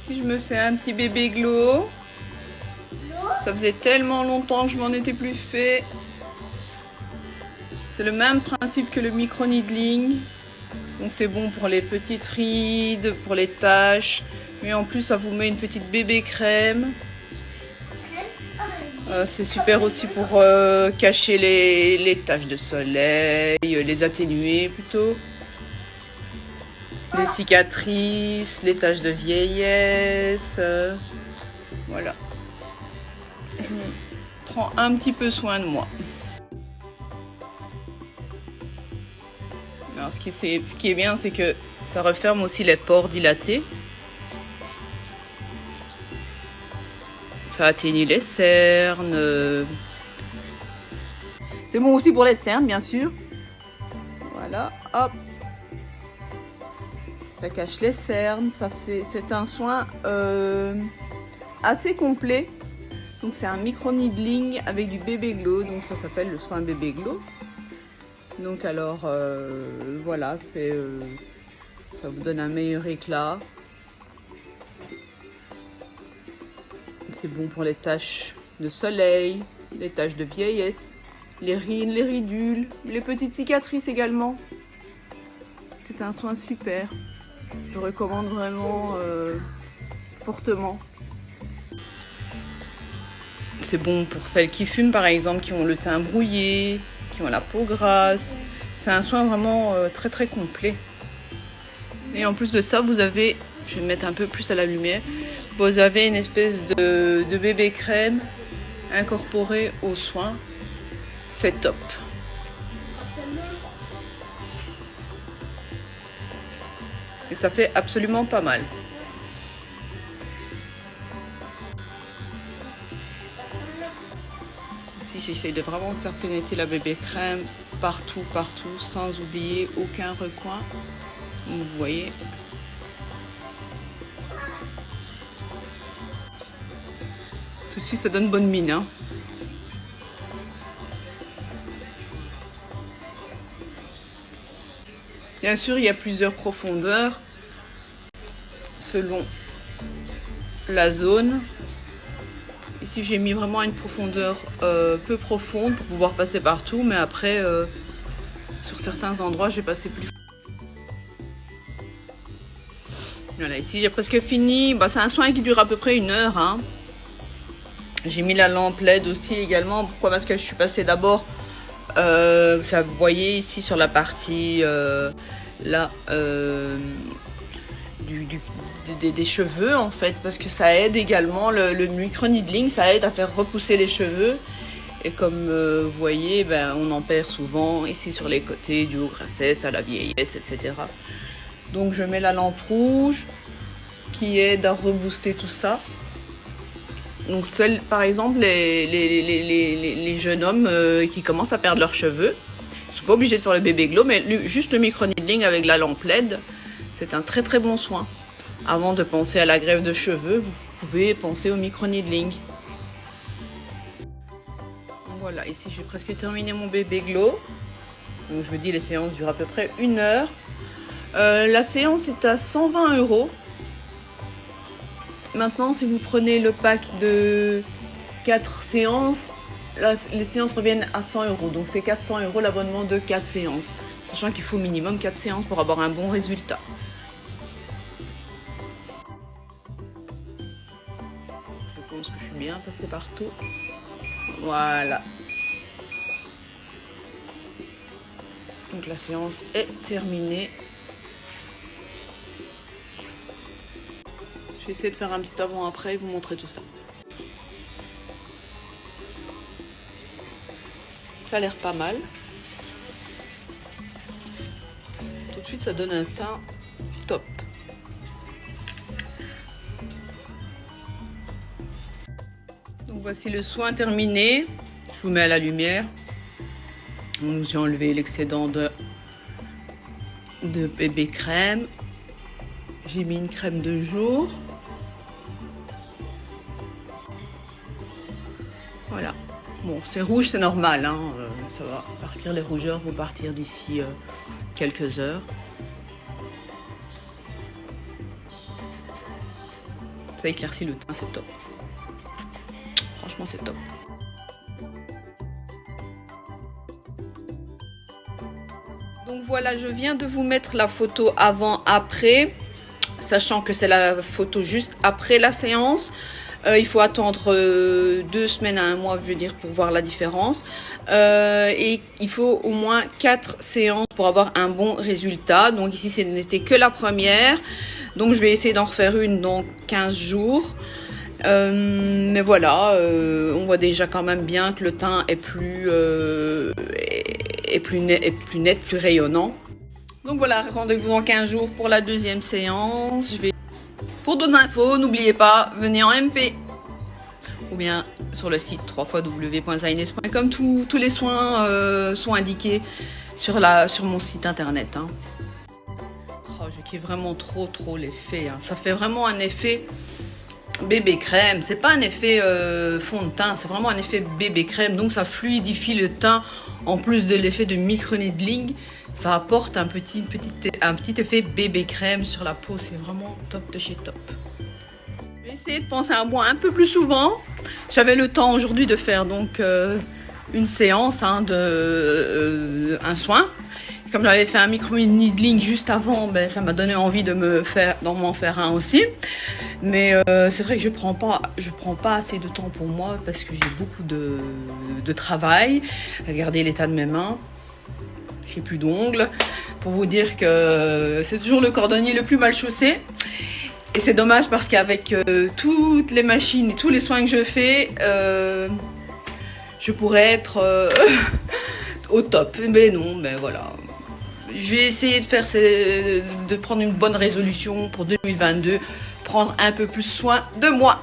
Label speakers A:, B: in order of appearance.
A: Ici, je me fais un petit bébé glow. Ça faisait tellement longtemps que je m'en étais plus fait. C'est le même principe que le micro-needling. Donc c'est bon pour les petites rides, pour les taches. Mais en plus, ça vous met une petite bébé crème. C'est super aussi pour cacher les taches de soleil, les atténuer plutôt. Les cicatrices, les taches de vieillesse. Voilà. Je prends un petit peu soin de moi. Alors ce qui est bien, c'est que ça referme aussi les pores dilatés. Ça atténue les cernes. C'est bon aussi pour les cernes, bien sûr. Voilà, hop. Ça cache les cernes, c'est un soin assez complet. Donc c'est un micro-needling avec du bébé glow, donc ça s'appelle le soin bébé glow. Donc alors voilà, ça vous donne un meilleur éclat. C'est bon pour les taches de soleil, les taches de vieillesse, les rides, les ridules, les petites cicatrices également. C'est un soin super. Je recommande vraiment fortement. C'est bon pour celles qui fument par exemple, qui ont le teint brouillé, qui ont la peau grasse. C'est un soin vraiment très très complet. Et en plus de ça, vous avez, je vais me mettre un peu plus à la lumière, vous avez une espèce de bébé crème incorporée au soin. C'est top. Et ça fait absolument pas mal. Ici, j'essaye de vraiment faire pénétrer la bébé crème partout, sans oublier aucun recoin. Vous voyez. Tout de suite, ça donne bonne mine, hein. Bien sûr, il y a plusieurs profondeurs selon la zone. Ici, j'ai mis vraiment une profondeur peu profonde pour pouvoir passer partout, mais après, sur certains endroits, je vais passer plus. Voilà, ici, j'ai presque fini. Bah, c'est un soin qui dure à peu près 1 heure, hein. J'ai mis la lampe LED aussi également. Pourquoi? Parce que je suis passée d'abord, ça vous voyez ici sur la partie là des cheveux en fait, parce que ça aide également le micro-needling, ça aide à faire repousser les cheveux. Et comme vous voyez, ben, on en perd souvent ici sur les côtés, dû aux grossesses, à la vieillesse, etc. Donc je mets la lampe rouge qui aide à rebooster tout ça. Donc seuls, par exemple, les jeunes hommes qui commencent à perdre leurs cheveux, ils ne sont pas obligés de faire le bébé glow, mais juste le micro-needling avec la lampe LED, c'est un très très bon soin. Avant de penser à la greffe de cheveux, vous pouvez penser au micro-needling. Voilà, ici j'ai presque terminé mon bébé glow. Donc je vous dis, les séances durent à peu près 1 heure. La séance est à 120 €. Maintenant, si vous prenez le pack de 4 séances, là, les séances reviennent à 100 €. Donc c'est 400 € l'abonnement de 4 séances. Sachant qu'il faut minimum 4 séances pour avoir un bon résultat. Je pense que je suis bien passée partout. Voilà. Donc la séance est terminée. Je vais essayer de faire un petit avant-après et vous montrer tout ça. Ça a l'air pas mal. Tout de suite, ça donne un teint top. Donc voici le soin terminé. Je vous mets à la lumière. J'ai enlevé l'excédent de bébé crème. J'ai mis une crème de jour. Voilà. Bon, c'est rouge, c'est normal, hein. Ça va partir, les rougeurs vont partir d'ici quelques heures. ça éclaircit le teint, c'est top. Franchement, c'est top. Donc voilà, je viens de vous mettre la photo avant-après, sachant que c'est la photo juste après la séance. Il faut attendre 2 semaines à 1 mois, je veux dire, pour voir la différence. Et il faut au moins 4 séances pour avoir un bon résultat. Donc ici, ce n'était que la première. Donc je vais essayer d'en refaire une dans 15 jours. Mais voilà, on voit déjà quand même bien que le teint est plus net, plus rayonnant. Donc voilà, rendez-vous dans 15 jours pour la deuxième séance. Pour d'autres infos, n'oubliez pas, venez en MP. Ou bien sur le site www.zaines.com. Tous les soins sont indiqués sur mon site internet. Hein. Oh, je kiffe vraiment trop l'effet. Hein. Ça fait vraiment un effet bébé crème. C'est pas un effet fond de teint, c'est vraiment un effet bébé crème. Donc ça fluidifie le teint. En plus de l'effet de micro-needling, ça apporte un petit effet bébé crème sur la peau. C'est vraiment top de chez top. Je vais essayer de penser à moi un peu plus souvent. J'avais le temps aujourd'hui de faire donc une séance, hein, un soin. Comme j'avais fait un micro-needling juste avant, ben, ça m'a donné envie d'en m'en faire un aussi. Mais c'est vrai que je prends pas assez de temps pour moi parce que j'ai beaucoup de travail. Regardez l'état de mes mains. J'ai plus d'ongles. Pour vous dire que c'est toujours le cordonnier le plus mal chaussé. Et c'est dommage parce qu'avec toutes les machines et tous les soins que je fais, je pourrais être au top. Mais non, ben voilà. Je vais essayer de prendre une bonne résolution pour 2022, prendre un peu plus soin de moi.